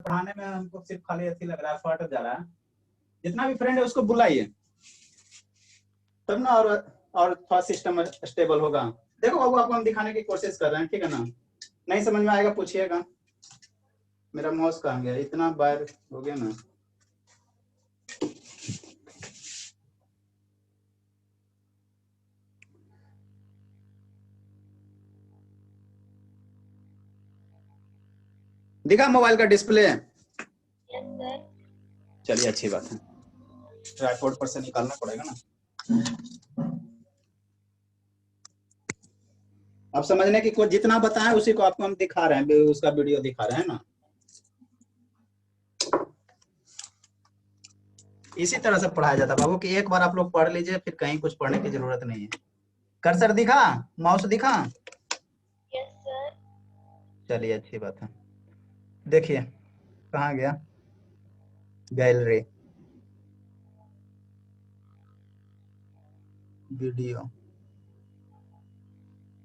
पढ़ाने में हमको सिर्फ खाली ऐसी लग रहा है, फट जा रहा है। जितना भी फ्रेंड है उसको बुलाइए, तब ना और थोड़ा सिस्टम स्टेबल होगा। देखो बाबू, आपको हम दिखाने की कोशिश कर रहे हैं, ठीक है ना। नहीं समझ में आएगा पूछिएगा। मेरा माउस कहाँ गया, इतना बार हो गया ना। दिखा मोबाइल का डिस्प्ले? चलिए अच्छी बात है, ट्राइपॉड पर से निकालना पड़ेगा ना। अब समझने की कोई जितना बताएं उसी को आपको हम दिखा रहे हैं, उसका वीडियो दिखा रहे हैं ना। इसी तरह से पढ़ाया जाता है बाबू कि एक बार आप लोग पढ़ लीजिए, फिर कहीं कुछ पढ़ने की जरूरत नहीं है। कर्सर दिखा, माउस दिखा? Yes sir. चलिए अच्छी बात है। देखिए कहाँ गया, गैलरी, वीडियो।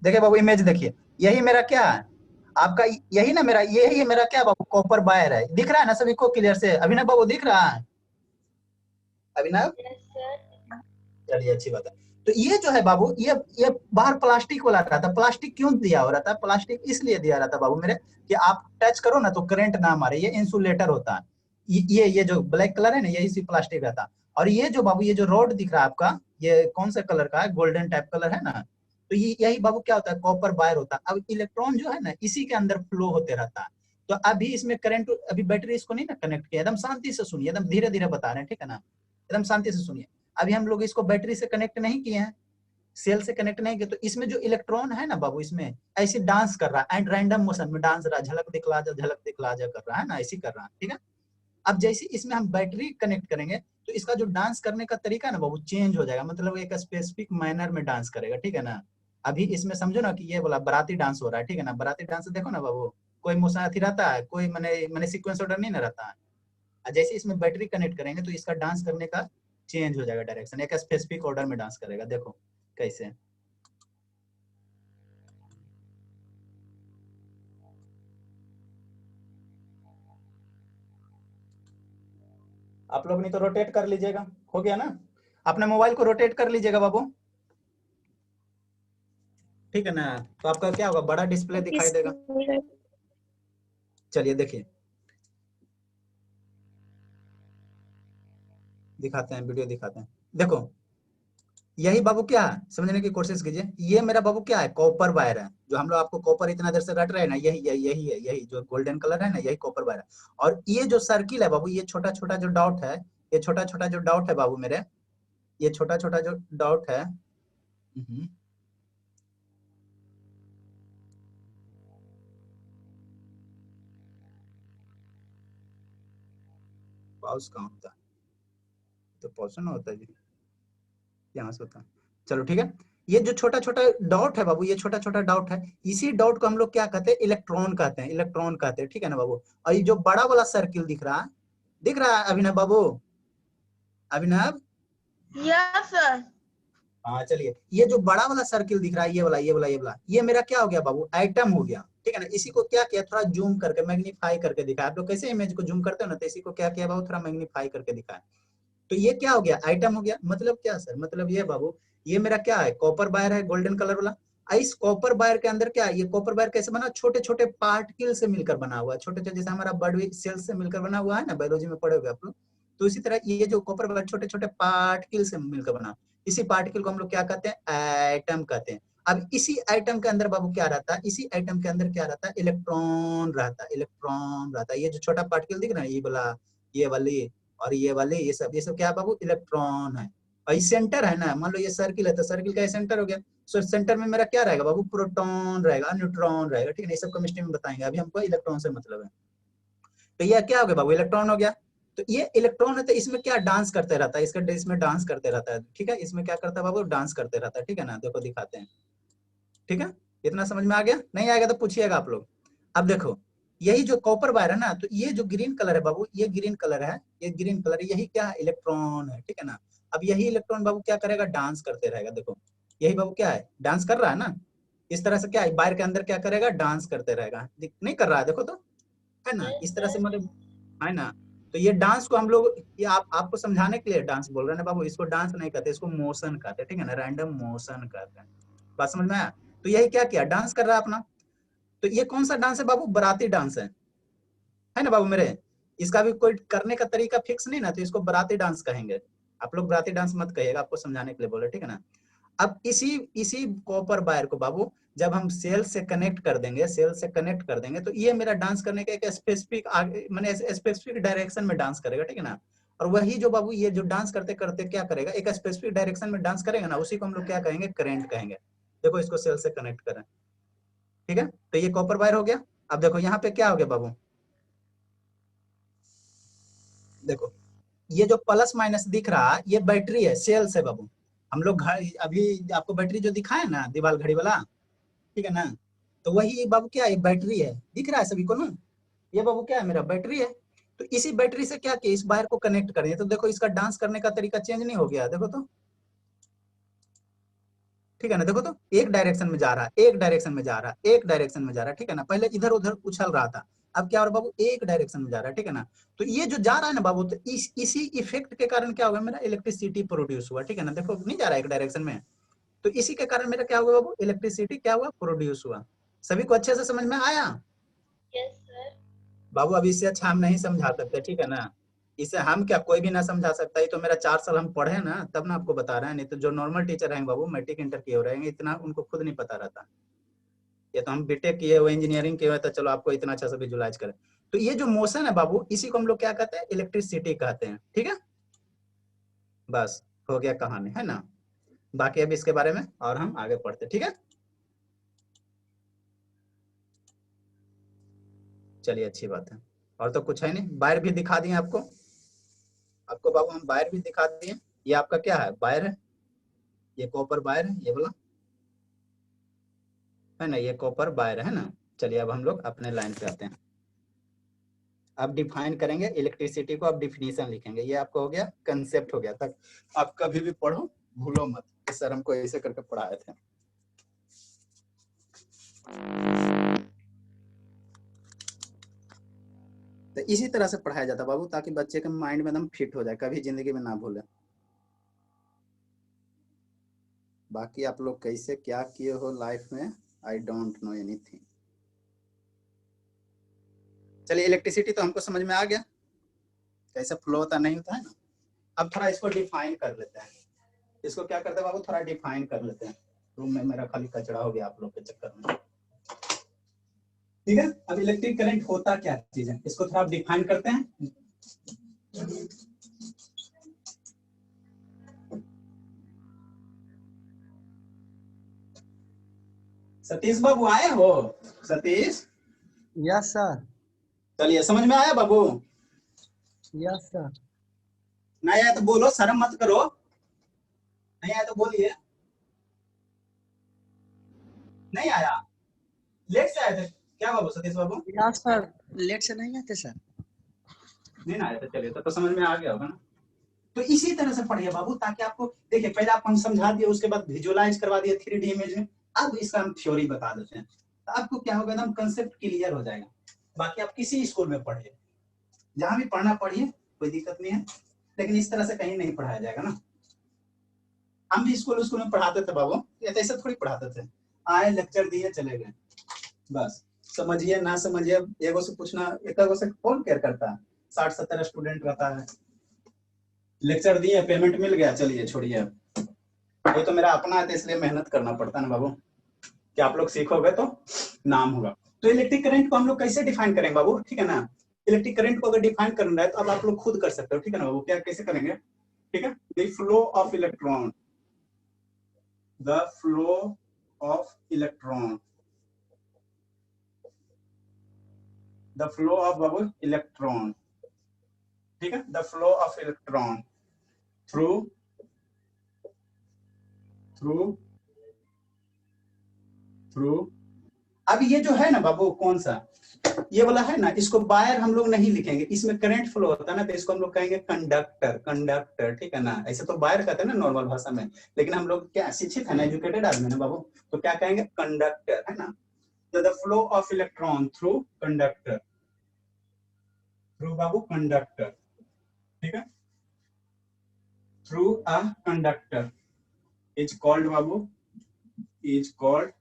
देखिए बाबू इमेज देखिए, यही मेरा क्या है आपका, यही ना मेरा, यही है मेरा क्या बाबू, कॉपर वायर है। दिख रहा है ना सभी को क्लियर से? अभिनव बाबू दिख रहा है? अभिनव? Yes sir. चलिए अच्छी बात है। तो ये जो है बाबू, ये बाहर प्लास्टिक वाला रहता है। प्लास्टिक क्यों दिया हो रहता है? प्लास्टिक इसलिए दिया रहता है बाबू मेरे कि आप टच करो ना तो करंट ना मारे, ये इंसुलेटर होता है। ये जो ब्लैक कलर है ना, ये इसी प्लास्टिक रहता है। और ये जो बाबू, ये जो रॉड दिख रहा है आपका, ये कौन सा कलर का है? गोल्डन टाइप कलर है ना। तो ये यही बाबू क्या होता है, कॉपर वायर होता है। अब इलेक्ट्रॉन जो है ना, इसी के अंदर फ्लो होते रहता है। तो अभी इसमें करंट, अभी बैटरी इसको नहीं ना कनेक्ट किया, एकदम शांति से सुनिए, एकदम धीरे धीरे बता रहे हैं, ठीक है ना, एकदम शांति से सुनिए। अभी हम लोग इसको बैटरी से कनेक्ट नहीं किए हैं, सेल से कनेक्ट नहीं किए, तो इसमें जो इलेक्ट्रॉन है ना बाबू, इसमें ऐसे डांस कर रहा है, एंड रैंडम मोशन में डांस रहा है, झलक दिखला जा झलक दिखला जा कर रहा है ना, ऐसे कर रहा है, ठीक है। अब जैसे इसमें हम बैटरी कनेक्ट करेंगे तो इसका जो डांस करने का तरीका है ना बाबू, चेंज हो जाएगा, मतलब एक स्पेसिफिक मैनर में डांस करेगा, ठीक है ना। अभी इसमें समझो ना कि ये बोला बाराती डांस हो रहा है, ठीक है ना। बाराती डांस देखो ना बाबू, कोई मोशन रहता है, कोई मैंने मैंने सीक्वेंस ऑर्डर नहीं ना रहता है। जैसे इसमें बैटरी कनेक्ट करेंगे तो इसका डांस करने का चेंज हो जाएगा डायरेक्शन, एक स्पेसिफिक ऑर्डर में डांस करेगा। देखो कैसे, आप लोग नहीं तो रोटेट कर लीजिएगा, हो गया ना। अपने मोबाइल को रोटेट कर लीजिएगा बाबू, ठीक है ना। तो आपका क्या होगा, बड़ा डिस्प्ले दिखाई देगा। चलिए देखिए, दिखाते हैं, वीडियो दिखाते हैं। देखो यही बाबू क्या है, समझने की कोशिश कीजिए। ये मेरा बाबू क्या है, कॉपर वायर है, जो हम लोग आपको कॉपर इतना देर से रट रहे हैं ना, यही यही यही है, यही जो गोल्डन कलर है ना, यही कॉपर वायर है। और ये जो सर्किल है बाबू, ये छोटा छोटा जो डॉट है, ये छोटा छोटा जो डॉट है बाबू मेरे, ये छोटा छोटा जो डॉट है, पाउस कहाँ होता है, तो पॉज ना होता है जी, यहाँ से होता है। चलो ठीक है, ये जो छोटा छोटा डॉट है बाबू, ये छोटा छोटा डॉट है, इसी डॉट को हम लोग क्या कहते हैं, इलेक्ट्रॉन कहते हैं, इलेक्ट्रॉन कहते हैं, ठीक है ना बाबू। और ये जो बड़ा वाला सर्किल दिख रहा है, दिख रहा है अभिनव बाबू? अभिनव? Yes sir. हाँ चलिए, ये जो बड़ा वाला सर्किल दिख रहा है, ये वाला ये वाला ये वाला, ये मेरा क्या हो गया बाबू, एटम हो गया, ठीक है ना। इसी को क्या किया, थोड़ा जूम करके मैग्नीफाई करके दिखाया। आप लोग कैसे इमेज को जूम करते हो ना, तो इसी को क्या किया बाबू, थोड़ा मैग्नीफाई करके दिखाया। तो ये क्या हो गया, आइटम हो गया। मतलब क्या सर, मतलब ये बाबू, ये मेरा क्या है, कॉपर वायर है, गोल्डन कलर वाला। इस कॉपर वायर के अंदर क्या है, ये कॉपर वायर कैसे बना, छोटे छोटे पार्टिकल से मिलकर बना हुआ है, छोटे छोटे, जैसे हमारा ब्लड सेल से मिलकर बना हुआ है ना, बायोलॉजी में पढ़े हुए आप लोग। तो इसी तरह ये जो कॉपर वायर छोटे छोटे पार्टिकल से मिलकर बना, इसी पार्टिकल को हम लोग क्या कहते हैं, एटम कहते हैं। अब इसी एटम के अंदर बाबू क्या रहता है, इसी एटम के अंदर क्या रहता है, इलेक्ट्रॉन रहता है, इलेक्ट्रॉन रहता है। ये जो छोटा पार्टिकल दिख रहा है, ये वाला, ये वाली और ये वाले, ये सब क्या है बाबू, इलेक्ट्रॉन है। और सेंटर है ना, मान लो ये सर्किल है, तो सर्किल का सेंटर हो गया। सो सेंटर में मेरा क्या रहेगा बाबू, प्रोटॉन रहेगा, न्यूट्रॉन रहेगा, ठीक है। ये सब केमिस्ट्री में बताएंगे, अभी हमको इलेक्ट्रॉन से मतलब है। तो ये क्या हो गया बाबू, इलेक्ट्रॉन हो गया। तो ये इलेक्ट्रॉन है, तो इसमें क्या डांस करते रहता है, इसका इसमें डांस करते रहता है, ठीक है। इसमें क्या करता है बाबू, डांस करते रहता है, ठीक है ना। देखो दिखाते हैं, ठीक है। इतना समझ में आ गया, नहीं आएगा तो पूछिएगा आप लोग। अब देखो, यही जो कॉपर वायर है ना, तो ये जो ग्रीन कलर है बाबू, ये ग्रीन कलर है, ये ग्रीन कलर है, यही क्या है, इलेक्ट्रॉन है, ठीक है ना। अब यही इलेक्ट्रॉन बाबू क्या करेगा, डांस करते रहेगा। देखो यही बाबू क्या है, डांस कर रहा है ना। इस तरह से क्या है, वायर के अंदर क्या करेगा, डांस करते रहेगा। नहीं कर रहा है, देखो तो, है ना। इस तरह से मतलब है ना। तो ये डांस को हम लोग, ये आपको समझाने के लिए डांस बोल रहे हैं ना बाबू, इसको डांस नहीं कहते, इसको मोशन कहते हैं, ठीक है ना, रैंडम मोशन कहते हैं। बात समझ में आया? तो यही क्या किया, डांस कर रहा है अपना। तो ये कौन सा डांस है बाबू, बाराती डांस है ना बाबू मेरे। इसका भी कोई करने का तरीका फिक्स नहीं ना, तो इसको बाराती डांस कहेंगे। आप लोग बाराती डांस मत कहिएगा, आपको समझाने के लिए बोले, ठीक है ना। अब इसी कॉपर वायर को बाबू जब हम सेल से कनेक्ट कर देंगे, तो ये मेरा डांस करने का एक स्पेसिफिक माने स्पेसिफिक डायरेक्शन में डांस करेगा, ठीक है ना। और वही जो बाबू ये जो डांस करते करते क्या करेगा, एक स्पेसिफिक डायरेक्शन में डांस करेगा ना, उसी को हम लोग क्या कहेंगे, करंट कहेंगे। देखो इसको सेल से कनेक्ट करें, ठीक है। तो ये कॉपर वायर हो गया। अब देखो यहाँ पे क्या हो गया बाबू, देखो ये जो प्लस माइनस दिख रहा है ये बैटरी है, सेल्स है बाबू। हम लोग अभी आपको बैटरी जो दिखाए ना, दीवार घड़ी वाला, ठीक है ना। तो वही बाबू क्या है, बैटरी है, दिख रहा है सभी को ना। ये बाबू क्या है, मेरा बैटरी है। तो इसी बैटरी से क्या किया, इस वायर को कनेक्ट करें, तो देखो इसका डांस करने का तरीका चेंज नहीं हो गया, देखो तो, ठीक है ना। देखो तो एक डायरेक्शन में जा रहा है, एक डायरेक्शन में जा रहा है, एक डायरेक्शन में जा रहा है, ठीक है ना। पहले इधर उधर उछल रहा था, अब क्या हो रहा है बाबू, एक डायरेक्शन में जा रहा है, ठीक है ना। तो ये जो जा रहा है ना बाबू, तो इसी इफेक्ट के कारण क्या होगा, मेरा इलेक्ट्रिसिटी प्रोड्यूस हुआ, ठीक है ना। देखो नहीं जा रहा है एक डायरेक्शन में, तो इसी के कारण मेरा क्या हुआ बाबू, इलेक्ट्रिसिटी क्या हुआ, प्रोड्यूस हुआ। सभी को अच्छे से समझ में आया? Yes, sir. बाबू अभी इससे अच्छा हम नहीं समझा सकते, ठीक है ना। इसे हम क्या, कोई भी ना समझा सकता, ये तो मेरा 4 साल हम पढ़े ना, तब ना आपको बता रहे हैं। नहीं तो जो नॉर्मल टीचर रहेंगे बाबू, मैट्रिक इंटर किए हो रहेंगे, इतना उनको खुद नहीं पता रहता। ये तो हम बीटेक किए हुए, इंजीनियरिंग किए हुए, तो चलो आपको इतना अच्छा से विजुलाइज करें। तो ये जो मोशन है बाबू, इसी को हम लोग क्या कहते हैं, इलेक्ट्रिसिटी कहते हैं, ठीक है। बस हो गया कहानी, है ना। बाकी अभी इसके बारे में और हम आगे पढ़ते, ठीक है। चलिए अच्छी बात है। और तो कुछ है नहीं, वायर भी दिखा दिए आपको। आपको बाबू हम वायर भी दिखा दिए। ये आपका क्या है, वायर है, ये कॉपर वायर है, ये वाला है ना, ये कॉपर वायर है ना। चलिए अब हम लोग अपने लाइन पे आते हैं। अब डिफाइन करेंगे इलेक्ट्रिसिटी को, अब डिफिनीशन लिखेंगे। ये आपको हो गया, कंसेप्ट हो गया। तक आप कभी भी पढ़ो, भूलो मत, सर हमको ऐसे करके पढ़ाए थे। तो इसी तरह से पढ़ाया जाता बाबू, ताकि बच्चे के माइंड में एकदम फिट हो जाए, कभी जिंदगी में ना भूले। बाकी आप लोग कैसे क्या किए हो लाइफ में, आई डोंट नो एनीथिंग। चलिए इलेक्ट्रिसिटी तो हमको समझ में आ गया, कैसे फ्लो होता नहीं होता है ना। अब थोड़ा इसको डिफाइन कर लेते हैं। इसको क्या करते हैं बाबू, थोड़ा डिफाइन कर लेते हैं। रूम में मेरा खाली कचरा हो गया आप लोग के चक्कर में, ठीक है। अब इलेक्ट्रिक करंट होता क्या चीज है, इसको थोड़ा डिफाइन करते हैं। सतीश बाबू आए हो, सतीश? Yes sir. चलिए समझ में आया बाबू? Yes sir. नहीं आया तो बोलो, शर्म मत करो, नहीं आया तो बोलिए। नहीं आया, लेट से आए थे क्या बाबू, सतीश बाबू? यस सर, लेट से नहीं आते सर। नहीं ना आया था, चलिए तो समझ में आ गया होगा ना। तो इसी तरह से पढ़िए बाबू, ताकि आपको देखिए, पहले आपको हम समझा दिए, उसके बाद विजुअलाइज करवा दिए 3D इमेज में। अब इसका हम थ्योरी बता देते हैं, तो आपको क्या होगा, एकदम कंसेप्ट क्लियर हो जाएगा। बाकी आप किसी स्कूल में पढ़िए, जहां भी पढ़ना पढ़िए, कोई दिक्कत नहीं है, लेकिन इस तरह से कहीं नहीं पढ़ाया जाएगा ना। हम भी स्कूल में पढ़ाते थे बाबू, ऐसे थोड़ी पढ़ाते थे, आए लेक्चर दिए चले गए, बस। समझिए ना समझिए, एगो से पूछना, एगो से कौन केयर करता है, 60-70 स्टूडेंट रहता है, लेक्चर दिए, पेमेंट मिल गया, चलिए छोड़िए। ये तो मेरा अपना है, तो इसलिए मेहनत करना पड़ता है ना बाबू, कि आप लोग सीखोगे तो नाम होगा। तो इलेक्ट्रिक करंट को हम लोग कैसे डिफाइन करेंगे बाबू, ठीक है ना। इलेक्ट्रिक करंट को अगर डिफाइन करना है तो अब आप लोग खुद कर सकते हो, ठीक है ना बाबू। क्या कैसे करेंगे, ठीक है। The flow of electron, the flow of electron, the flow of Babu electron, ठीक है। The flow of electron through through through. अब ये जो है ना बाबू, कौन सा, ये वाला है ना, इसको वायर हम लोग नहीं लिखेंगे, इसमें करंट फ्लो होता है ना, तो इसको हम लोग कहेंगे कंडक्टर, कंडक्टर, ठीक है ना। ऐसे तो वायर कहते हैं ना नॉर्मल भाषा में, लेकिन हम लोग क्या शिक्षित है ना, एजुकेटेड आदमी ना बाबू, तो क्या कहेंगे, कंडक्टर, है ना। The flow of electron through conductor, through Babu conductor, ठीक है, through a conductor is called Babu, is called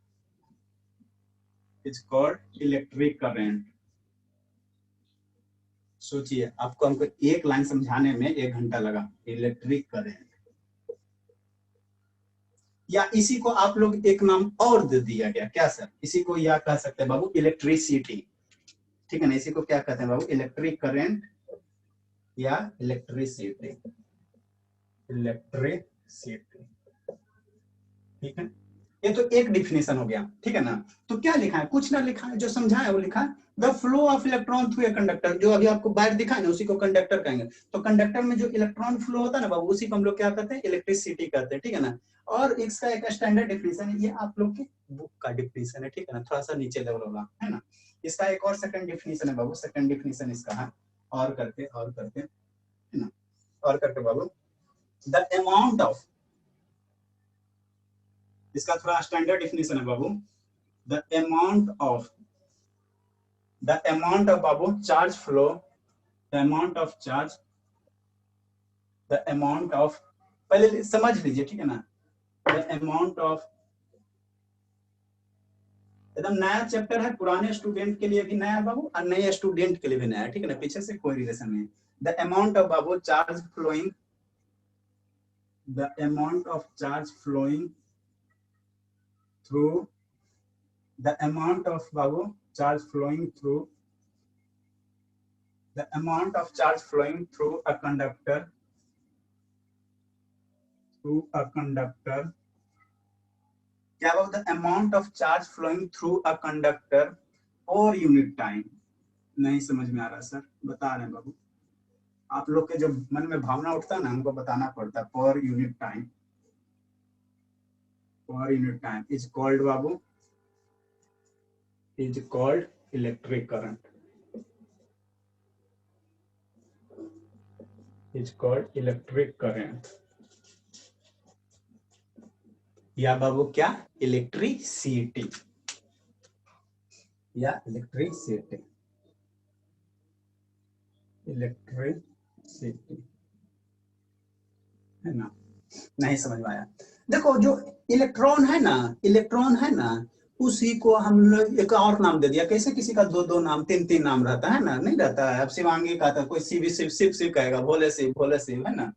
electric current. सोचिए, आपको हमको एक लाइन समझाने में 1 घंटा लगा, इलेक्ट्रिक करंट। या इसी को आप लोग एक नाम और दे दिया गया, क्या सर? इसी को या कह सकते हैं बाबू इलेक्ट्रिसिटी, ठीक है ना? इसी को क्या कहते हैं बाबू? इलेक्ट्रिक करंट या इलेक्ट्रिसिटी, इलेक्ट्रिसिटी, ठीक है। ये तो एक डिफिनेशन हो गया, ठीक है ना? तो क्या लिखा है? कुछ ना लिखा है, जो समझा है वो लिखा है, the flow of electron through a conductor. जो अभी आपको बाहर दिखा है ना, उसी को कंडक्टर कहेंगे। तो कंडक्टर में जो इलेक्ट्रॉन फ्लो होता है ना बाबू, उसी को हम लोग क्या कहते हैं? इलेक्ट्रिसिटी कहते हैं, ठीक है ना? और इसका एक स्टैंडर्ड डिफिनेशन है, ये आप लोग की बुक का डिफिनेशन है, ठीक है ना? थोड़ा सा नीचे लेवल होगा, है ना? इसका एक और सेकंड डिफिनेशन है बाबू, सेकंड डिफिनेशन इसका है, और करके है ना, और करके बाबू, द अमाउंट ऑफ, इसका थोड़ा स्टैंडर्ड डिफिनेशन है बाबू, द अमाउंट ऑफ बाबू charge flow, the amount of charge, the amount of, पहले समझ लीजिए, ठीक है ना? द अमाउंट ऑफ, एकदम नया चैप्टर है, पुराने स्टूडेंट के लिए भी नया है बाबू, और नए स्टूडेंट के लिए भी नया है, ठीक है ना? पीछे से कोई रिलेशन नहीं। द अमाउंट ऑफ बाबू charge flowing, the amount of charge flowing through, the amount of babu charge flowing through, the amount of charge flowing through a conductor, क्या बाबू? the amount of charge flowing through a conductor per unit time। नहीं समझ में आ रहा sir, बता रहे हैं बाबू, आप लोग के जब मन में भावना उठता है ना, हमको बताना पड़ता है। पर unit time, per unit time is called Babu, is called electric current, is called electric current, या बाबू क्या? इलेक्ट्रिसिटी, या इलेक्ट्रिसिटी, इलेक्ट्रिसिटी, है ना? नहीं समझ में आया? देखो, जो इलेक्ट्रॉन है ना, उसी को हम लोग एक और नाम दे दिया। कैसे? किसी का 2-2 नाम, 3-3 नाम रहता है ना, नहीं रहता है? अब शिवांगी का था, कोई शिव शिव कहेगा, भोले शिव, है ना?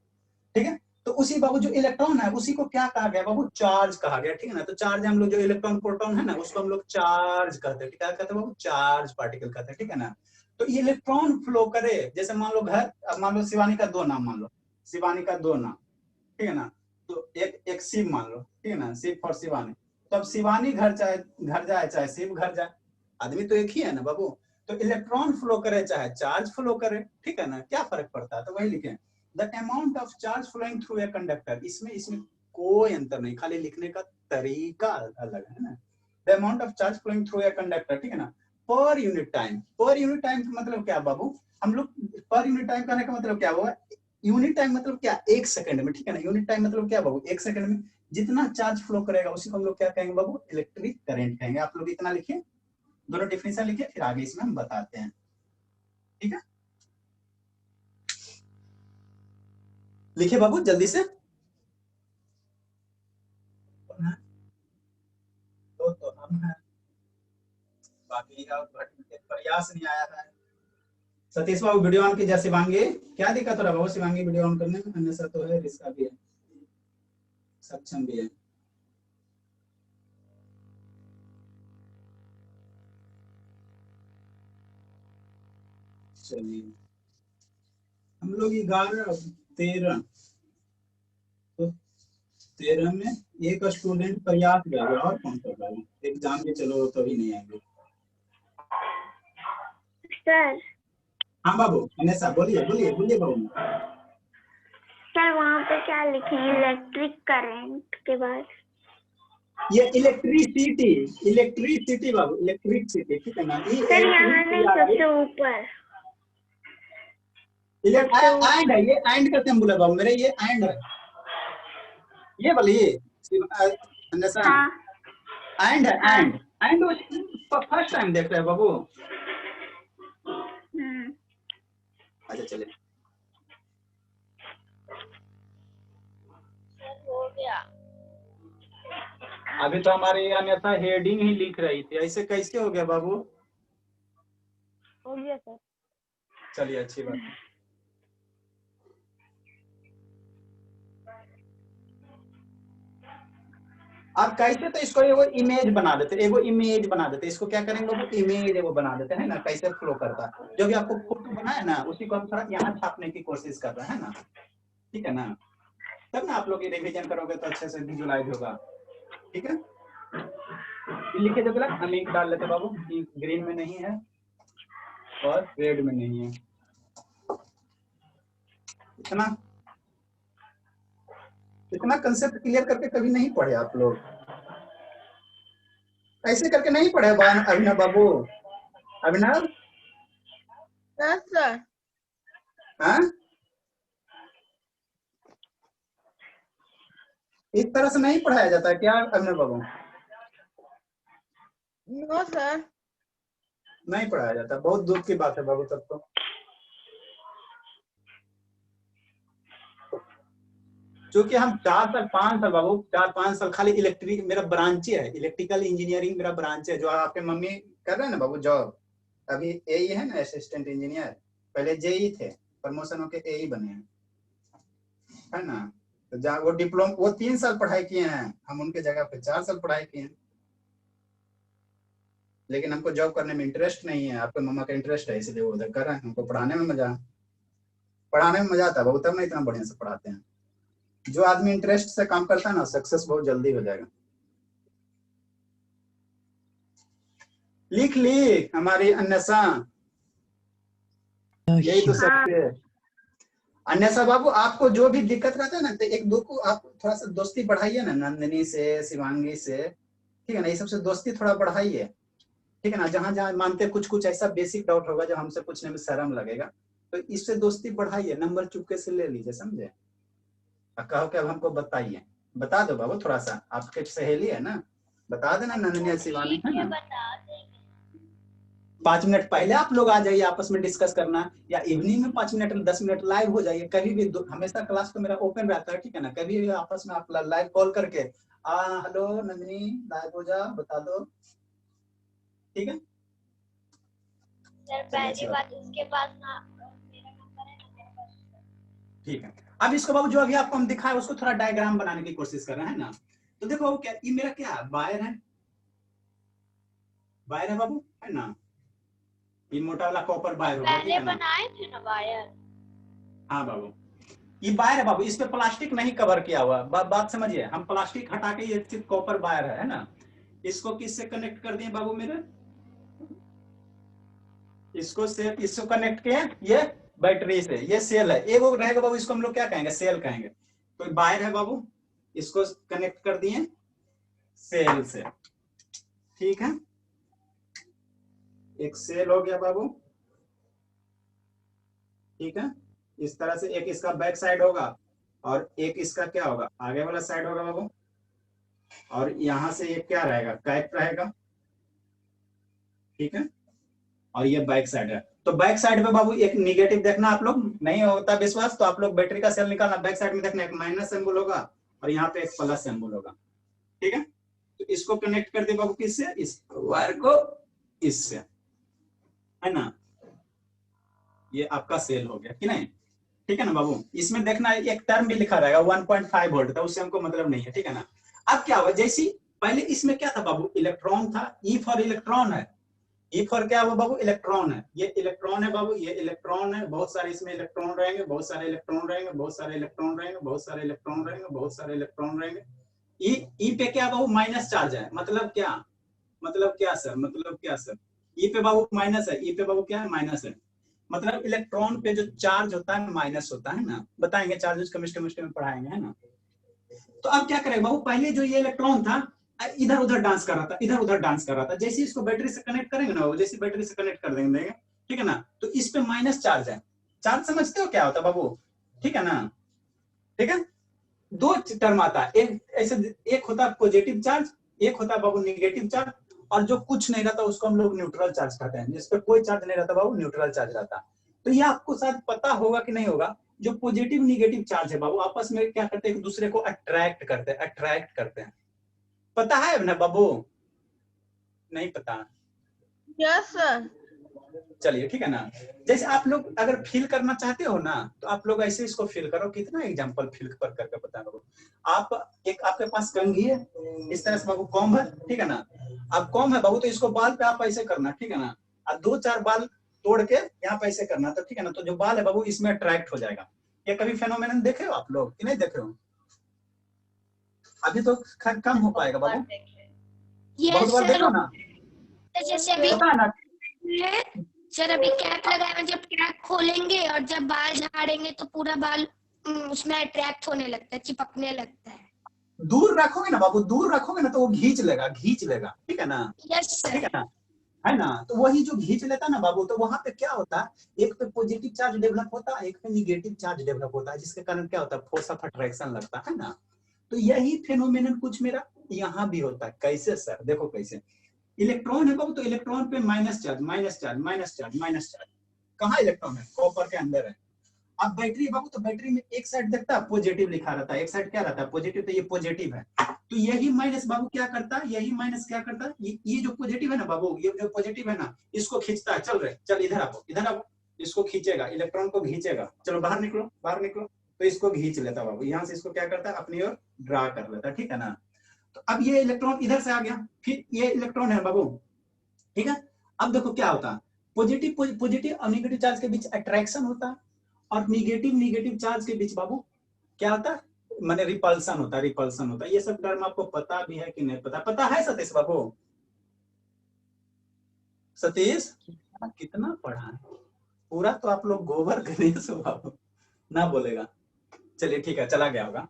ठीक है। तो उसी बाबू जो इलेक्ट्रॉन है, उसी को क्या कहा गया बाबू? चार्ज कहा गया, ठीक है ना? तो चार्ज हम लोग, जो इलेक्ट्रॉन प्रोटॉन है ना, उसको हम लोग चार्ज कहते हैं। क्या कहते हैं बाबू? चार्ज पार्टिकल कहते हैं, ठीक है ना? तो इलेक्ट्रॉन फ्लो करे, जैसे मान लो घर, अब मान लो शिवानी का 2 नाम, मान लो शिवानी का 2 नाम, ठीक है ना? तो एक शिव मान लो, ठीक है ना? शिव फॉर शिवानी। तो अब शिवानी घर जाए चाहे शिव घर जाए, आदमी तो एक ही है ना बाबू। तो इलेक्ट्रॉन फ्लो करे चाहे चार्ज फ्लो करे, ठीक है ना? क्या फर्क पड़ता है? तो वही लिखे, the amount of charge flowing through a conductor. इसमें कोई अंतर नहीं, खाली लिखने का तरीका अलग है ना। The amount of charge flowing through a conductor, ठीक है ना? Per unit time, per unit time का मतलब क्या बाबू? हम लोग पर यूनिट टाइम कहने का मतलब क्या हुआ? यूनिट टाइम मतलब क्या? 1 सेकंड में, ठीक है ना? यूनिट टाइम मतलब क्या बाबू? 1 सेकंड में जितना चार्ज फ्लो करेगा, उसी को हम लोग क्या कहेंगे बाबू? इलेक्ट्रिक करंट कहेंगे। आप लोग इतना लिखिए, दोनों डिफिनेशन लिखिए, फिर आगे इसमें हम बताते हैं, ठीक है? लिखिए बाबू जल्दी से। तो हम है, बाकी प्रयास नहीं आया था। सतीश बाबू वीडियो ऑन कीजिए। शिवांगी, क्या दिक्कत हो रहा है बाबू? शिवांगी वीडियो ऑन करने में अन्यथा तो है, इसका भी है, सक्षम भी है। चलिए, हम लोग 11-13, तो 13 में एक स्टूडेंट प्रयास कर रहा है, और कौन कर रहा है? एग्जाम के चलो तो भी नहीं आएंगे। सर। हाँ बाबू, अन्यथा बोलिए बाबू। सर वहाँ पे क्या लिखे? इलेक्ट्रिक करंट के बाद ये इलेक्ट्रिसिटी बाबू, इलेक्ट्रिसिटी, ठीक है ना? सर यहाँ नहीं, सबसे ऊपर एंड है, ये एंड करते हैं बोला बाबू मेरे, ये एंड है, ये बोलिए अन्यथा। एंड है, एंड फर्स्ट टाइम देख रहे हैं बाबू। अच्छा चलिए, हो गया। अभी तो हमारी अन्यथा हेडिंग ही लिख रही थी, ऐसे कैसे हो गया बाबू? हो गया सर। चलिए अच्छी बात है। आप कैसे, तो इसको एगो इमेज बना देते, एगो इमेज बना देते, इसको क्या करेंगे बाबू, इमेज एगो बना देते हैं ना, कैसे फ्लो करता है। जो भी आपको फोटो बनाया ना उसी को हम थोड़ा यहाँ छापने की कोशिश कर रहे हैं ना, ठीक है ना, तब ना आप लोग ये रिवीजन करोगे तो अच्छे से विजुलाइज होगा, ठीक है। लिखे जो गलत हम इंक डाल लेते बाबू, इंक ग्रीन में नहीं है और रेड में नहीं है, इतना इतना कंसेप्ट क्लियर करके कभी नहीं पढ़े आप लोग, ऐसे करके नहीं पढ़े अभिनव बाबू, अभिनव सर हाँ, इस तरह से नहीं पढ़ाया जाता है क्या अभिनव बाबू? No sir. नहीं पढ़ाया जाता, बहुत दुख की बात है बाबू तब तो। क्योंकि हम 4 साल 5 साल बाबू 4-5 साल खाली इलेक्ट्रिक, मेरा ब्रांच है इलेक्ट्रिकल इंजीनियरिंग, मेरा ब्रांच है, जो आपके मम्मी कर रहे हैं ना बाबू जॉब, अभी एई है ना, असिस्टेंट इंजीनियर, पहले जेई थे, प्रमोशन होके एई बने हैं, है ना। तो जहाँ वो डिप्लोमा, वो 3 साल पढ़ाई किए हैं, हम उनके जगह पे 4 साल पढ़ाई किए हैं, लेकिन हमको जॉब करने में इंटरेस्ट नहीं है, आपके मम्मा का इंटरेस्ट है इसलिए वो उधर कर रहे हैं, हमको पढ़ाने में मजा आता है बाबू, तब ना इतना बढ़िया से पढ़ाते हैं। जो आदमी इंटरेस्ट से काम करता है ना, सक्सेस बहुत जल्दी हो जाएगा। लिख ली हमारी अन्यसा, यही तो सकते है। अन्यसा बाबू आपको जो भी दिक्कत रहता है ना, तो एक दो को आप थोड़ा सा दोस्ती बढ़ाइए ना, नंदिनी से, शिवांगी से, ठीक है ना, ये सबसे दोस्ती थोड़ा बढ़ाइए, ठीक है ना। जहां जहां मानते कुछ कुछ ऐसा बेसिक डाउट होगा जो हमसे पूछने में शर्म लगेगा, तो इससे दोस्ती बढ़ाइए, नंबर चुपके से ले लीजिए, समझे। कहो कि अब हमको बताइए, बता दो बाबू, थोड़ा सा आपके सहेली है ना, बता देना नंदिनी शिवानी, है ना। 5 मिनट पहले आप लोग आ जाइए, आपस में डिस्कस करना, या इवनिंग में 5 मिनट 10 मिनट लाइव हो जाइए, कभी भी, हमेशा क्लास तो मेरा ओपन रहता है, ठीक है ना, कभी भी आपस में आप लाइव कॉल करके हेलो नंदिनी लाइव हो जा, बता दो, ठीक है सर। पहली बात उसके पास ना मेरा नंबर है ना मेरे पास। ठीक है। अब इसको बाबू जो अभी आपको हम दिखाए उसको थोड़ा डायग्राम बनाने की कोशिश कर रहे हैं ना, तो देखो बाबू क्या, ये मेरा क्या वायर है, वायर है बाबू, है ना, ये मोटा वाला कॉपर वायर हो गया, पहले बनाए थे ना वायर। हाँ बाबू, ये वायर है बाबू, इस पे प्लास्टिक नहीं कवर किया हुआ, बात समझिए, हम प्लास्टिक हटा के ये सिर्फ कॉपर वायर है ना, इसको किससे कनेक्ट कर दिए बाबू मेरे, इसको कनेक्ट किया, ये बैटरी से, ये सेल है, एक वो रहेगा बाबू, इसको हम लोग क्या कहेंगे, सेल कहेंगे। तो वायर है बाबू, इसको कनेक्ट कर दिए सेल से, ठीक है, एक सेल हो गया बाबू, ठीक है। इस तरह से एक इसका बैक साइड होगा और एक इसका क्या होगा, आगे वाला साइड होगा बाबू, और यहां से ये क्या रहेगा, कैप रहेगा, ठीक है, और ये बैक साइड है। तो बैक साइड में बाबू एक निगेटिव देखना, आप लोग नहीं होता विश्वास तो आप लोग बैटरी का सेल निकालना, बैक साइड में देखना एक माइनस सिंबल होगा और यहाँ पे एक प्लस सिंबल होगा, ठीक है। तो इसको कनेक्ट कर दे बाबू किससे, इस वायर को इससे, है ना, ये आपका सेल हो गया कि नहीं, ठीक है ना बाबू। इसमें देखना एक टर्म भी लिखा रहेगा 1.5 वोल्ट का, उससे हमको मतलब नहीं है, ठीक है ना। अब क्या हुआ, जैसी पहले इसमें क्या था बाबू, इलेक्ट्रॉन था, ई फॉर इलेक्ट्रॉन है, ई फॉर क्या हुआ बाबू, इलेक्ट्रॉन है, ये इलेक्ट्रॉन है बाबू, ये इलेक्ट्रॉन है, बहुत सारे इसमें इलेक्ट्रॉन रहेंगे, बहुत सारे इलेक्ट्रॉन रहेंगे, बहुत सारे इलेक्ट्रॉन रहेंगे, बहुत सारे इलेक्ट्रॉन रहेंगे, बहुत सारे इलेक्ट्रॉन रहेंगे। ई पे क्या बाबू, माइनस चार्ज है, मतलब क्या, मतलब क्या सर, मतलब क्या सर, ई पे बाबू माइनस है, ई पे बाबू क्या है, माइनस है, मतलब इलेक्ट्रॉन पे जो चार्ज होता है माइनस होता है ना, बताएंगे चार्जेस केमिस्ट्री में पढ़ाएंगे, है ना। तो अब क्या करेगा बाबू, पहले जो ये इलेक्ट्रॉन था इधर उधर डांस कर रहा था, इधर उधर डांस कर रहा था, जैसे इसको बैटरी से कनेक्ट करेंगे ना, जैसे बैटरी से कनेक्ट कर देंगे, ठीक है ना, तो इस पे माइनस चार्ज है, चार्ज समझते हो क्या होता है बाबू, ठीक है ना, ठीक है। दो टर्म आता है, एक ऐसे, एक होता है पॉजिटिव चार्ज, एक होता है बाबू निगेटिव चार्ज, और जो कुछ नहीं रहता उसको हम लोग न्यूट्रल चार्ज कहते हैं, जिस पे कोई चार्ज नहीं रहता बाबू न्यूट्रल चार्ज रहता है। तो ये आपको शायद पता होगा कि नहीं होगा, जो पॉजिटिव निगेटिव चार्ज है बाबू आपस में क्या करते हैं, एक दूसरे को अट्रैक्ट करते हैं। पता है ना बाबू? नहीं पता? Yes sir. चलिए ठीक है ना। जैसे आप लोग अगर फील करना चाहते हो ना, तो आप लोग ऐसे इसको फील करो। कितना एग्जांपल फील पर करके बता दो। आप एक आपके पास कंघी है, इस तरह से बाबू कॉम्ब है, ठीक है ना। अब कॉम्ब है बाबू, तो इसको बाल पे आप ऐसे करना, ठीक है ना। अब 2-4 बाल तोड़ के यहाँ पे ऐसे करना, तो ठीक है ना। तो जो बाल है बाबू इसमें अट्रैक्ट हो जाएगा। ये कभी फेनोमेनन देखे हो आप लोग कि नहीं देखे हो? अभी तो कम हो पाएगा बाबू, बहुत बार देखो ना। जैसे अभी पता है ना, सर अभी कैप लगाए, जब कैप खोलेंगे और जब बाल झाड़ेंगे तो पूरा बाल उसमें अट्रैक्ट होने लगता है, चिपकने लगता है। दूर रखोगे ना बाबू, दूर रखोगे ना तो वो खींच लेगा, ठीक है ना। यस ठीक सर। है ना। तो वही जो खींच लेता ना बाबू, तो वहां पे क्या होता है, एक पे पॉजिटिव चार्ज डेवलप होता है, एक पे निगेटिव चार्ज डेवलप होता है, जिसके कारण क्या होता है, फोर्स ऑफ अट्रैक्शन लगता है ना। तो यही फेनोमेनन कुछ मेरा यहाँ भी होता है। कैसे सर? देखो कैसे। इलेक्ट्रॉन है बाबू, तो इलेक्ट्रॉन पे माइनस चार्ज। कहाँ इलेक्ट्रॉन है? कॉपर के अंदर है। अब बैटरी बाबू, तो बैटरी में एक साइड देखता है पॉजिटिव लिखा रहता है, एक साइड क्या रहता है, पॉजिटिव। तो ये पॉजिटिव है, तो यही माइनस बाबू क्या करता है, यही माइनस क्या करता है, ये जो पॉजिटिव है ना बाबू, ये जो पॉजिटिव है ना, इसको खींचता है। चल इधर आओ, इसको खींचेगा, इलेक्ट्रॉन को खींचेगा। चलो बाहर निकलो, तो इसको खींच लेता बाबू। यहाँ से इसको क्या करता है, अपनी ओर ड्रा कर लेता है, ठीक है ना। तो अब ये इलेक्ट्रॉन इधर से आ गया, फिर ये इलेक्ट्रॉन है बाबू, ठीक है। अब देखो क्या होता है, पॉजिटिव और निगेटिव चार्ज के बीच अट्रैक्शन होता है, और निगेटिव चार्ज के बीच बाबू क्या होता है, माने रिपल्सन होता है। ये सब टर्म आपको पता भी है कि नहीं पता? पता है सतीश बाबू? सतीश कितना पढ़ा है? पूरा तो आप लोग गोबर गणेश हो बाबू, ना बोलेगा। चलिए ठीक है, चला गया होगा।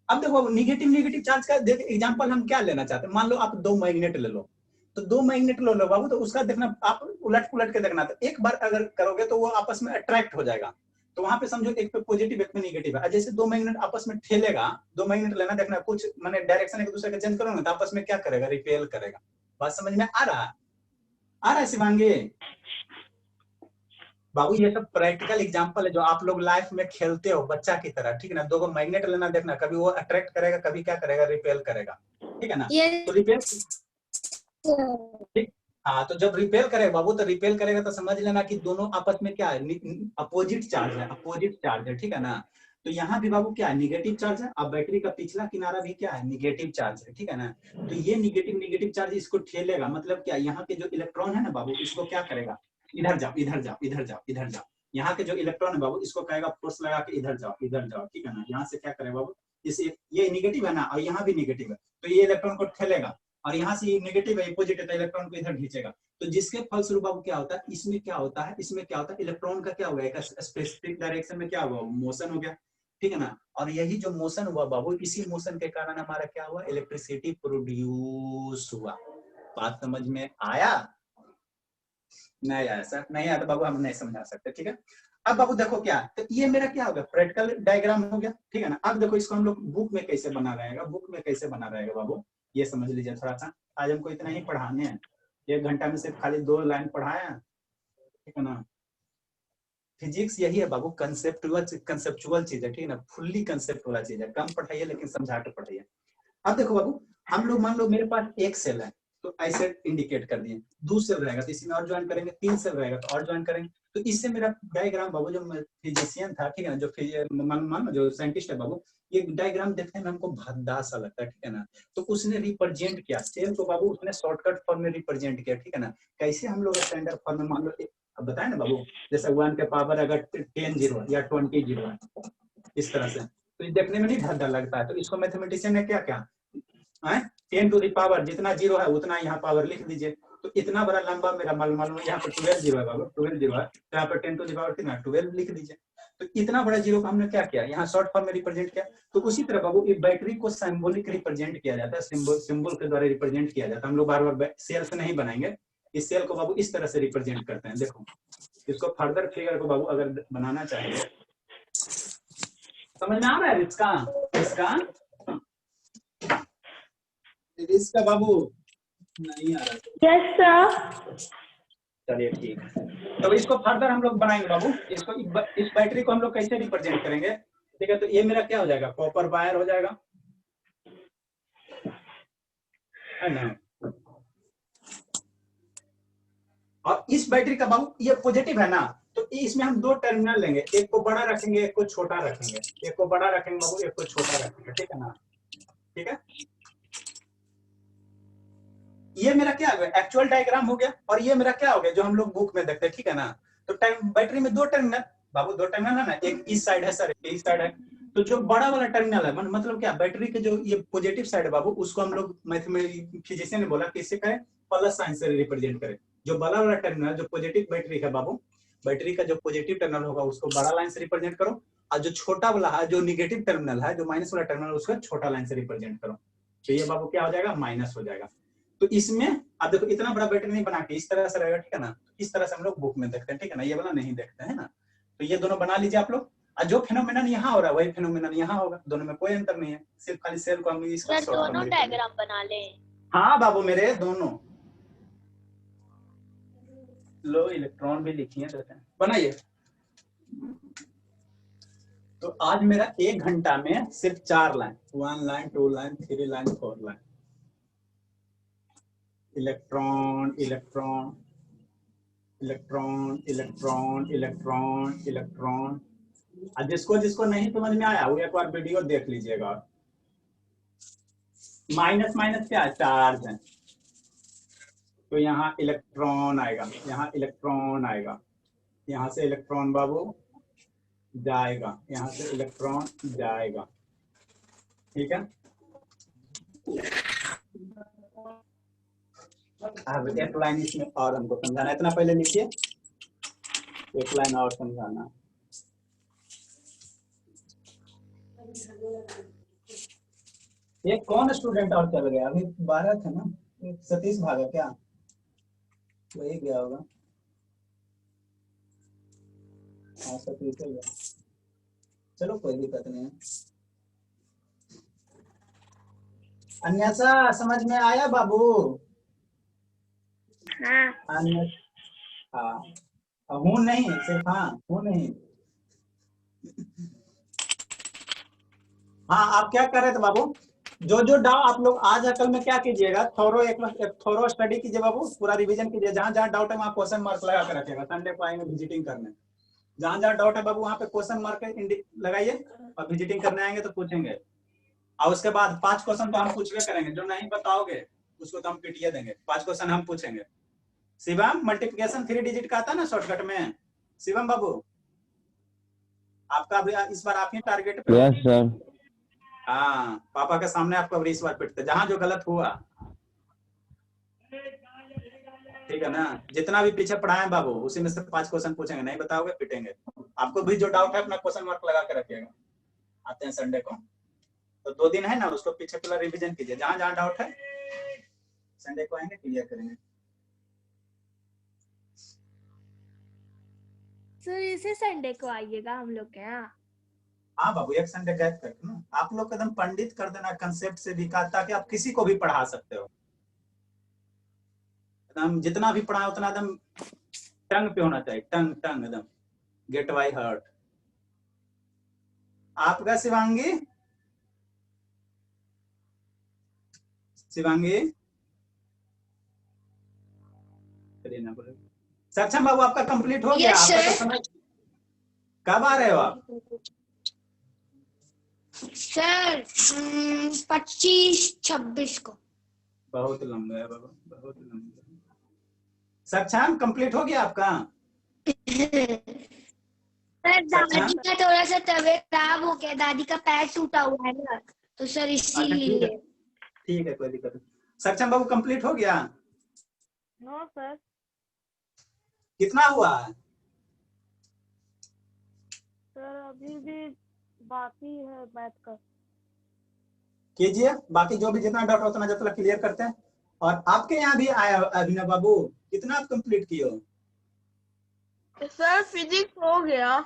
अब देखो निगेटिव चार्ज का एग्जांपल हम क्या लेना चाहते हैं। मान लो आप 2 मैग्नेट ले लो, तो 2 मैग्नेट लो बाबू, तो उसका देखना आप उलट के देखना। तो एक बार अगर करोगे तो वो आपस में अट्रैक्ट हो जाएगा। तो वहां पे समझो एक पे पॉजिटिव एक पे निगेटिव है। जैसे 2 मैग्नेट आपस में ठेलेगा, 2 मैग्नेट लेना, देखना कुछ माने डायरेक्शन एक दूसरे का चेंज करोगे तो आपस में क्या करेगा, रिपेल करेगा। बात समझ में आ रहा है शिवांगी बाबू? ये सब प्रैक्टिकल एग्जांपल है जो आप लोग लाइफ में खेलते हो बच्चा की तरह, ठीक है ना। 2 मैग्नेट लेना, देखना कभी वो अट्रैक्ट करेगा, कभी क्या करेगा, रिपेल करेगा, ठीक है ना। तो रिपेल, हाँ, तो जब रिपेल करेगा बाबू, तो रिपेल करेगा तो समझ लेना कि दोनों आपस में क्या है, अपोजिट चार्ज है, ठीक है ना। तो यहाँ भी बाबू क्या है, निगेटिव चार्ज है। अब बैटरी का पिछला किनारा भी क्या है, निगेटिव चार्ज है, ठीक है ना। तो ये निगेटिव चार्ज इसको ठेलेगा, मतलब क्या, यहाँ के जो इलेक्ट्रॉन है ना बाबू, इसको क्या करेगा, इधर जाओ। यहाँ के जो इलेक्ट्रॉन है बाबू, इसको कहेगा फोर्स लगा के इधर जाओ, ठीक है ना। यहाँ से क्या करेगा बाबू, इसे ये निगेटिव है ना, और यहाँ भी निगेटिव है, तो ये इलेक्ट्रॉन को ठेलेगा, और यहाँ से ये नेगेटिव है, पॉजिटिव है, इलेक्ट्रॉन को इधर खींचेगा। तो जिसके फलस्वरूप बाबू क्या होता है, इसमें क्या होता है, इलेक्ट्रॉन का क्या होगा, एक स्पेसिफिक डायरेक्शन में क्या हुआ, मोशन हो गया, ठीक है ना। और यही जो मोशन हुआ बाबू, इसी मोशन के कारण हमारा क्या हुआ, इलेक्ट्रिसिटी प्रोड्यूस हुआ। बात समझ में आया? नहीं आया सर? नहीं आया तो बाबू हम नहीं समझा सकते, ठीक है। अब बाबू देखो क्या, तो ये मेरा क्या हो गया, प्रैक्टिकल डायग्राम हो गया, ठीक है ना। अब देखो इसको हम लोग बुक में कैसे बना रहेगा बाबू, ये समझ लीजिए थोड़ा सा। आज हमको इतना ही पढ़ाने हैं, 1 घंटा में सिर्फ खाली 2 लाइन पढ़ाया, ठीक है ना। फिजिक्स यही है बाबू, कंसेप्चुअल चीज है, ठीक है ना। फुल्ली कंसेप्ट वाला चीज है, कम पढ़ाइए लेकिन समझा के पढ़ाइए। अब देखो बाबू, हम लोग मान लो मेरे पास एक सेल है, तो ऐसे इंडिकेट कर दिए। 2 सेल रहेगा तो इसी में और ज्वाइन करेंगे, 3 सेल रहेगा तो और ज्वाइन करेंगे। तो इससे मेरा डायग्राम बाबू, जो फिजिशियन था, ठीक है ना, जो साइंटिस्ट है बाबू, ये डायग्राम देखने में हमको भद्दा सा लगता है, ठीक है ना। तो उसने रिप्रेजेंट किया सेल को बाबू, उसने शॉर्टकट फॉर्म में रिप्रेजेंट किया, ठीक है ना। कैसे हम लोग स्टैंडर्ड फॉर्म में, मान लो अब बताए ना बाबू, जैसे 1 के पावर अगर 10 जीरो या 20 जीरो है, इस तरह से, तो ये देखने में नहीं भद्दा लगता है। तो इसको मैथमेटिशियन ने क्या 10 टू द पावर, जितना जीरो है उतना यहाँ पावर लिख दीजिए। तो इतना बड़ा लंबा मेरा मालूम यहाँ पर 12 जीरो है बाबू, 12 जीरो है, तो यहाँ पर 10 टू द पावर कितना, 12 लिख दीजिए। तो इतना बड़ा जीरो को हमने क्या किया, यहाँ शॉर्ट फॉर्म में रिप्रेजेंट किया। तो उसी तरह बाबू ये बैटरी को सिंबॉलिक रिप्रेजेंट किया जाता है, सिंबल के द्वारा रिप्रेजेंट किया जाता है। हम लोग बार बार सेल से नहीं बनाएंगे, इस सेल को बाबू इस तरह से रिप्रेजेंट करते हैं। देखो इसको फर्दर फिगर को बाबू अगर बनाना चाहिए, समझ में आ रहा है इसका बाबू? नहीं आ रहा। Yes sir. चलिए ठीक है। तो इसको फर्दर हम लोग बनाएंगे बाबू। इसको इस बैटरी को हम लोग कैसे रिप्रेजेंट करेंगे? ठीक है, तो ये मेरा क्या हो जाएगा? कॉपर वायर हो जाएगा, है ना। और इस बैटरी का बाबू ये पॉजिटिव है ना, तो इसमें हम दो टर्मिनल लेंगे, एक को बड़ा रखेंगे, एक को छोटा रखेंगे। एक को बड़ा रखेंगे बाबू, एक को छोटा रखेंगे, ठीक है ना। ठीक है, ये मेरा क्या हो गया? एक्चुअल डायग्राम हो गया। और ये मेरा क्या हो गया? जो हम लोग बुक में देखते हैं, ठीक है ना। तो बैटरी में दो टर्मिनल बाबू, दो टर्मिनल है ना, एक इस साइड है सर, इस साइड है। तो जो बड़ा वाला टर्मिनल है, मतलब क्या, बैटरी के जो ये पॉजिटिव साइड है बाबू, उसको हम लोग फिजिशियन ने बोला कि इससे करें प्लस साइन से रिप्रेजेंट करें। जो बड़ा वाला टर्मिनल, जो पॉजिटिव बैटरी है बाबू, बैटरी का जो पॉजिटिव टर्मिनल होगा उसको बड़ा लाइन से रिप्रेजेंट करो, और जो छोटा वाला है, जो निगेटिव टर्मिनल है, जो माइनस वाला टर्मिनल, उसको छोटा लाइन से रिप्रेजेंट करो। तो ये बाबू क्या हो जाएगा? माइनस हो जाएगा। तो इसमें अब देखो, इतना बड़ा बैटरी नहीं बना के इस तरह से रहेगा, ठीक है ना। इस तरह से हम लोग बुक में देखते हैं, ठीक है ना, ये वाला नहीं देखते हैं ना। तो ये दोनों बना लीजिए आप लोग। और जो फेनोमेनन यहाँ हो रहा है वही फेनोमेनन यहाँ होगा, दोनों में कोई अंतर नहीं है, सिर्फ खाली सेल को हम इसका सर दोनों डायग्राम बना लें। हाँ बाबू मेरे, दोनों। लो इलेक्ट्रॉन भी लिखिए, बनाइए। तो आज मेरा 1 घंटा में सिर्फ 4 line, 1 line, 2 line, 3 line, 4 line. Electron electron electron electron electron electron. और जिसको जिसको नहीं समझ में आया वो एक बार वीडियो देख लीजिएगा। माइनस माइनस क्या है? चार्ज है। तो यहाँ इलेक्ट्रॉन आएगा, यहाँ इलेक्ट्रॉन आएगा, यहाँ से इलेक्ट्रॉन बाबू जाएगा, यहाँ से इलेक्ट्रॉन जाएगा, ठीक है। अब एक लाइन इसमें और हमको समझाना, इतना पहले लिखिए, एक लाइन और समझाना। ये कौन स्टूडेंट और चल गया? अभी 12 थे ना, सतीश भागा क्या? वही गया होगा। हाँ सतीश गया, चलो कोई दिक्कत नहीं है। अन्यथा समझ में आया बाबू? हाँ हाँ, हूँ नहीं, सिर्फ हाँ हूँ नहीं। हाँ, आप क्या कर रहे थे बाबू? जो जो डाउट आप लोग आज कल में क्या कीजिएगा, थोरो स्टडी कीजिए बाबू, पूरा रिवीजन कीजिए। जहाँ जहाँ डाउट है वहाँ क्वेश्चन मार्क लगा कर रखिएगा। संडे को आएंगे विजिटिंग करने, जहाँ जहाँ डाउट है बाबू वहाँ पे क्वेश्चन मार्क लगाइए, और विजिटिंग करने आएंगे तो पूछेंगे। और उसके बाद 5 क्वेश्चन तो हम पूछ के करेंगे, जो नहीं बताओगे उसको तो हम पीटीए देंगे। 5 क्वेश्चन हम पूछेंगे। शिवम, मल्टीप्लिकेशन 3 डिजिट का आता ना शॉर्टकट में? शिवम बाबू, आपका इस बार आप ही टारगेट पे। Yes sir. हाँ, पापा के सामने आपको इस बार पिटते, जहां जो गलत हुआ, ठीक है ना। जितना भी पीछे पढ़ाए बाबू, उसी में से 5 क्वेश्चन पूछेंगे, नहीं बताओगे पिटेंगे। आपको भी जो डाउट है अपना क्वेश्चन मार्क लगा के रखिएगा। आते हैं संडे को, तो 2 दिन है ना, उसको पीछे पूरा रिवीजन कीजिए। जहां जहां डाउट है संडे को आएंगे, क्लियर करेंगे। सर इसे संडे को आइएगा हम लोग के यहाँ। हाँ बाबू, एक संडे गैप करके ना आप लोग एकदम पंडित कर देना कंसेप्ट से भी, ताकि आप किसी को भी पढ़ा सकते हो। एकदम जितना भी पढ़ा उतना एकदम टंग पे होना चाहिए, टंग टंग एकदम गेट बाय हार्ट। आपका शिवांगी, शिवांगी सक्षम बाबू, आपका कंप्लीट हो गया? आपका तो समय, कब आ रहे हो आप? सर 25-26 को। बहुत लंबा है बाबा, बहुत लंबा। सक्षम कंप्लीट हो गया आपका? सर दादी का थोड़ा सा तबीयत खराब हो गया, दादी का पैर टूटा हुआ है ना, तो सर इसीलिए। ठीक है, कोई दिक्कत नहीं। सक्षम बाबू कंप्लीट हो गया? No sir. कितना हुआ है? सर अभी भी बाकी है मैथ का। कीजिए, बाकी जो भी जितना डाउट उतना जब तक क्लियर करते हैं। और आपके यहाँ भी आया अभिनव बाबू, कितना आप कंप्लीट किए हो? सर फिजिक्स हो गया।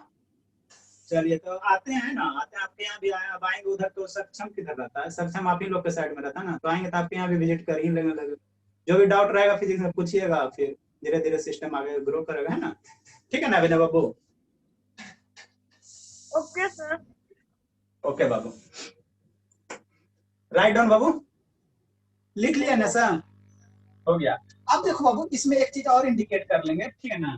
चलिए, तो आते हैं ना, आते हैं आपके यहाँ भी आए। अब आएंगे उधर तो सक्षम किधर रहता है? सक्षम आप ही लोग के साइड में रहता है ना, तो आएंगे तो आपके यहाँ भी विजिट कर ही लेने लगे। जो भी डाउट रहेगा फिजिक्स में पूछिएगा, फिर धीरे धीरे सिस्टम आगे ग्रो करेगा, है ना। ठीक है ना अभिनव बाबू? Okay sir. ओके बाबू, राइट डाउन बाबू, लिख लिया ना सर? हो गया। अब देखो बाबू, इसमें एक चीज और इंडिकेट कर लेंगे, ठीक है ना।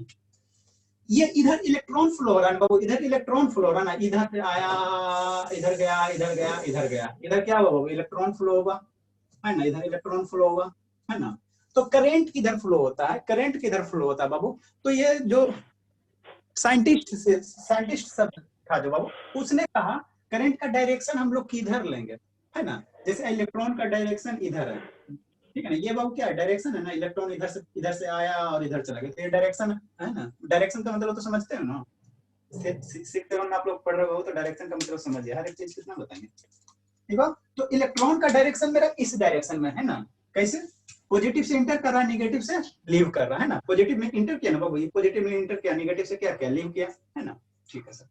ये इधर इलेक्ट्रॉन फ्लो हो रहा है बाबू, इधर इलेक्ट्रॉन फ्लो हो रहा है ना, इधर से आया, इधर गया, इधर गया, इधर गया, इधर क्या होगा बाबू? इलेक्ट्रॉन फ्लो होगा, है ना, इधर इलेक्ट्रॉन फ्लो होगा, है ना। तो करंट किधर फ्लो होता है? करंट किधर फ्लो होता है बाबू? तो ये जो साइंटिस्ट सब था जो बाबू, उसने कहा करंट का डायरेक्शन हम लोग किधर लेंगे, है ना। जैसे इलेक्ट्रॉन का डायरेक्शन इधर है, ठीक है ना, ये बाबू क्या है? डायरेक्शन है ना, इलेक्ट्रॉन इधर से आया और इधर चला गया, तो ये डायरेक्शन है ना। डायरेक्शन का मतलब तो समझते हो ना, सीखते हो ना आप लोग, पढ़ रहे हो तो डायरेक्शन का मतलब समझिए, हर एक चीज कितना बताएंगे, ठीक है। तो इलेक्ट्रॉन का डायरेक्शन मेरा इस डायरेक्शन में है ना, कैसे? पॉजिटिव से इंटर कर रहा है, नेगेटिव से लीव कर रहा है ना। पॉजिटिव में इंटर किया ना बाबू, ये पॉजिटिव में इंटर किया, नेगेटिव से क्या किया? लीव किया, है ना। ठीक है सर।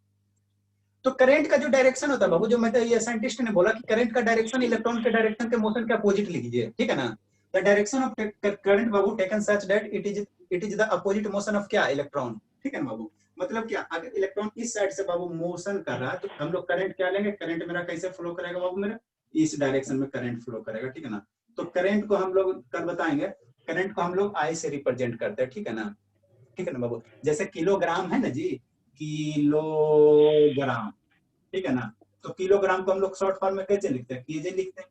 तो करंट का जो डायरेक्शन होता है बाबू, जो मतलब ये साइंटिस्ट ने बोला कि करंट का डायरेक्शन इलेक्ट्रॉन के डायरेक्शन के मोशन के अपोजिट लिखिए, ठीक है ना। The direction of current Babu taken such that it is the opposite motion of क्या? इलेक्ट्रॉन, ठीक है ना बाबू। मतलब क्या, अगर इलेक्ट्रॉन इस साइड से बाबू मोशन कर रहा है तो हम लोग करंट क्या लेंगे? करंट मेरा कैसे फ्लो करेगा बाबू? मेरा इस डायरेक्शन में करंट फ्लो करेगा, ठीक है ना। तो करंट को हम लोग कल बताएंगे, करंट को हम लोग आई से रिप्रेजेंट करते हैं, ठीक है ना। ठीक है ना बाबू, जैसे किलोग्राम है ना जी, किलोग्राम, ठीक है ना। तो किलोग्राम को हम लोग शॉर्ट फॉर्म में कैसे लिखते हैं? केजे लिखते हैं।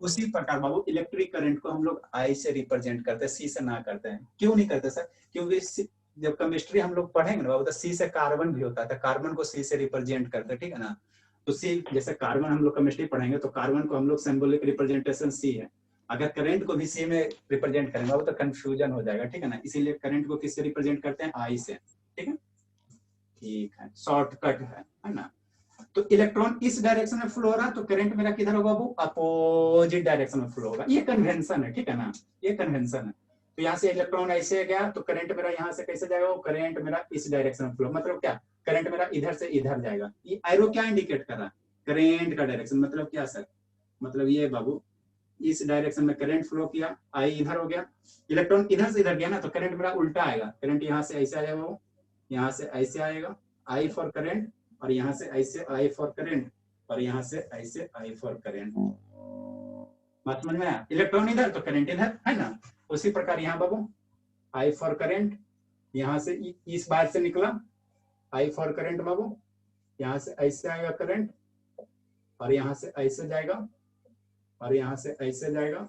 उसी प्रकार बाबू इलेक्ट्रिक करंट को हम लोग आई से रिप्रेजेंट करते हैं, सी से ना करते हैं। क्यों नहीं करते सर? क्योंकि जब केमिस्ट्री हम लोग पढ़ेंगे ना बाबू, तो सी से कार्बन भी होता है, तो कार्बन को सी से रिप्रेजेंट करते हैं, ठीक है ना। तो सी, जैसे कार्बन हम लोग केमिस्ट्री पढ़ेंगे तो कार्बन को हम लोग सिंबॉलिक रिप्रेजेंटेशन सी है। अगर करंट को भी सी में रिप्रेजेंट करेंगे बाबू तो कंफ्यूजन हो जाएगा, ठीक है ना। इसीलिए करंट को किससे रिप्रेजेंट करते हैं? आई से, ठीक है। ठीक है, शॉर्टकट है ना। तो इलेक्ट्रॉन इस डायरेक्शन में फ्लो हो रहा है, तो करंट मेरा किधर होगा बाबू? अपोजिट डायरेक्शन में फ्लो होगा। ये कन्वेंशन है, ठीक है ना, ये कन्वेंशन है। तो यहाँ से इलेक्ट्रॉन ऐसे गया तो करंट मेरा यहाँ से कैसे जाएगा? करंट मेरा इस डायरेक्शन में फ्लो, मतलब क्या? करंट मेरा इधर से इधर जाएगा। ये एरो क्या इंडिकेट कर रहा है? करंट का डायरेक्शन। मतलब क्या सर? मतलब ये बाबू, इस डायरेक्शन में करंट फ्लो किया, आई इधर हो गया, इलेक्ट्रॉन इधर से इधर गया ना, तो करंट मेरा उल्टा आएगा। करंट यहाँ से ऐसे आएगा बाबू, यहाँ से ऐसे आएगा, आई फॉर करंट, और यहाँ से ऐसे आई फॉर करंट, और यहाँ से ऐसे आई फॉर करंट। बात समझ में आया? इलेक्ट्रॉन इधर तो करंट इधर, है ना। उसी प्रकार यहाँ बाबू आई फॉर करंट, यहाँ से इस बार से निकला आई फॉर करंट बाबू, यहाँ से ऐसे आएगा करंट, और यहाँ से ऐसे जाएगा, और यहाँ से ऐसे जाएगा,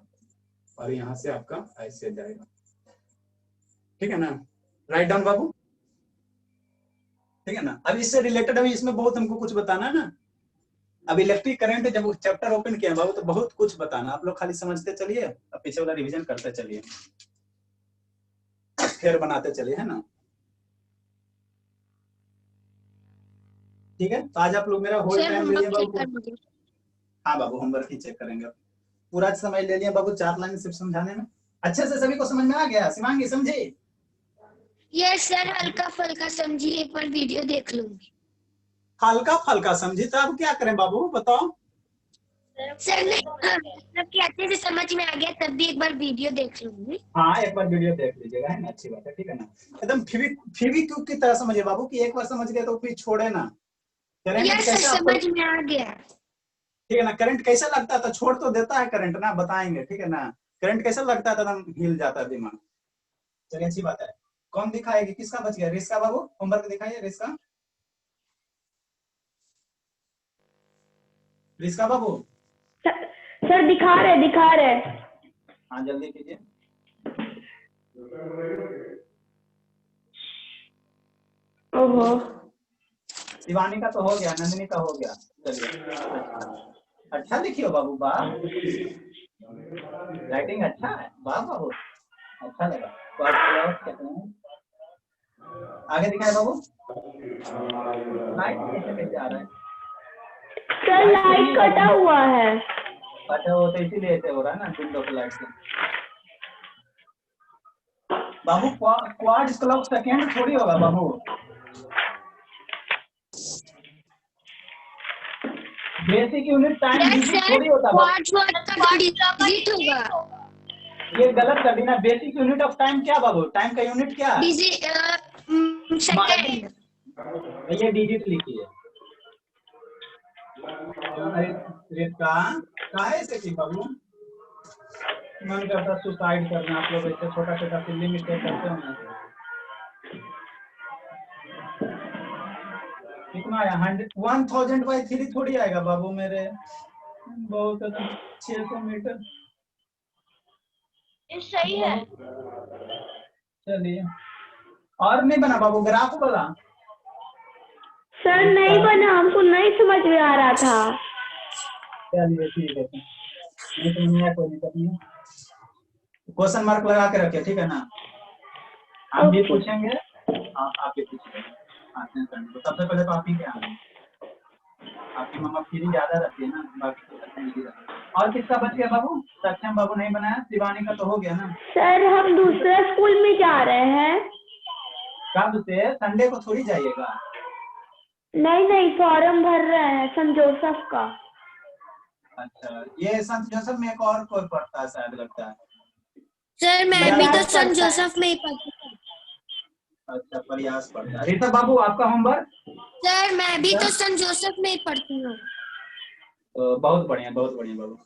और यहाँ से आपका ऐसे जाएगा, ठीक है ना। राइट डाउन बाबू, ठीक है ना। अब इससे रिलेटेड अभी इसमें बहुत हमको कुछ बताना है ना। अब इलेक्ट्रिक करंट जब चैप्टर ओपन किया बाबू तो बहुत कुछ बताना, आप लोग खाली समझते चलिए, अब पीछे वाला रिवीजन करते चलिए, फिर बनाते चलिए, है ना। ठीक है, तो आज आप लोग मेरा होल टाइम ले लिया बाबू। हाँ बाबू, होमवर्क ही चेक करेंगे। पूरा समय ले लिया बाबू 4 लाइन सिर्फ समझाने में। अच्छे से सभी को समझ में आ गया? शिवांगी समझी? यस सर, हल्का फुल्का समझी, एक बार वीडियो देख लूंगी। हल्का फल्का समझी तो अब क्या करें बाबू, बताओ। सर मतलब कि अच्छे से समझ में आ गया, तब भी एक बार वीडियो देख लूंगी। हाँ, एक बार वीडियो देख लीजिएगा, है ना, अच्छी बात है, ठीक है ना। एकदम फेविक्विक की तरह समझिए बाबू, कि एक बार समझ गए तो फिर छोड़े ना। करंट यस सर, कैसे समझ में आ गया। ठीक है ना, करंट कैसा लगता है? तो छोड़ तो देता है करंट ना, बताएंगे, ठीक है ना। करंट कैसा लगता है? तो एकदम हिल जाता है दिमाग। चलिए, अच्छी बात है। कौन दिखाएगी? किसका बच गया? रिस्का बाबू, होमवर्क दिखाइए। रिस्का, रिस्का बाबू। सर दिखा रहे। हाँ, जल्दी कीजिए। ओहो, शिवानी का तो हो गया, नंदिनी का हो गया। चलिए, अच्छा लिखियो बाबू, वाह, राइटिंग अच्छा है, वाह बाबू, अच्छा लगा। आगे दिखाए बाबू। लाइट कैसे आ रहा है? सर लाइट कटा हुआ है। अच्छा, वो तो इसीलिए ऐसे हो रहा है ना, विंडो की लाइट से। बाबू क्वाड क्लॉक सेकेंड थोड़ी होगा बाबू, बेसिक यूनिट टाइम थोड़ी होता है। ये गलत कर दी ना। बेसिक यूनिट ऑफ टाइम क्या बाबू? टाइम का यूनिट क्या है? सेकंड। ये डिजिट लिखिए। अरे काहे से की बाबू मन करता सुसाइड करना। आप लोग ऐसे छोटा छोटा सिली मिस्टेक करते हो ना। कितना आया? 1000/3 थोड़ी आएगा बाबू मेरे। बहुत 600 मीटर। ये सही है। चलिए और नहीं बना बाबू ग्राफ वाला? सर नहीं बना, हमको नहीं समझ में आ रहा था। चलिए ठीक है, नहीं समझ में आया कोई दिक्कत नहीं। क्वेश्चन मार्क लगा के रखिए, ठीक है ना? आप भी पूछेंगे, आप भी पूछेंगे। तो सबसे पहले तो आप ही क्या आएंगे। आपकी मम्मा फ्री ज्यादा रहती है ना, बाकी तो सब नहीं रहती। और किसका बच गया बाबू? सक्षम बाबू नहीं बनाया। शिवानी का तो हो गया ना। सर हम दूसरे स्कूल में जा रहे हैं। कब से? संडे को थोड़ी जाइएगा। नहीं फॉर्म भर रहे हैं सेंट जोसेफ का। अच्छा, ये संत जोसेफ में एक और कोई पढ़ता है शायद, लगता है। सर मैं भी तो सेंट जोसेफ में ही पढ़ती हूँ। अच्छा, प्रयास पढ़ता है। रीता बाबू आपका होमवर्क? सर मैं भी तो सेंट जोसेफ में ही पढ़ती हूँ। बहुत बढ़िया बाबू।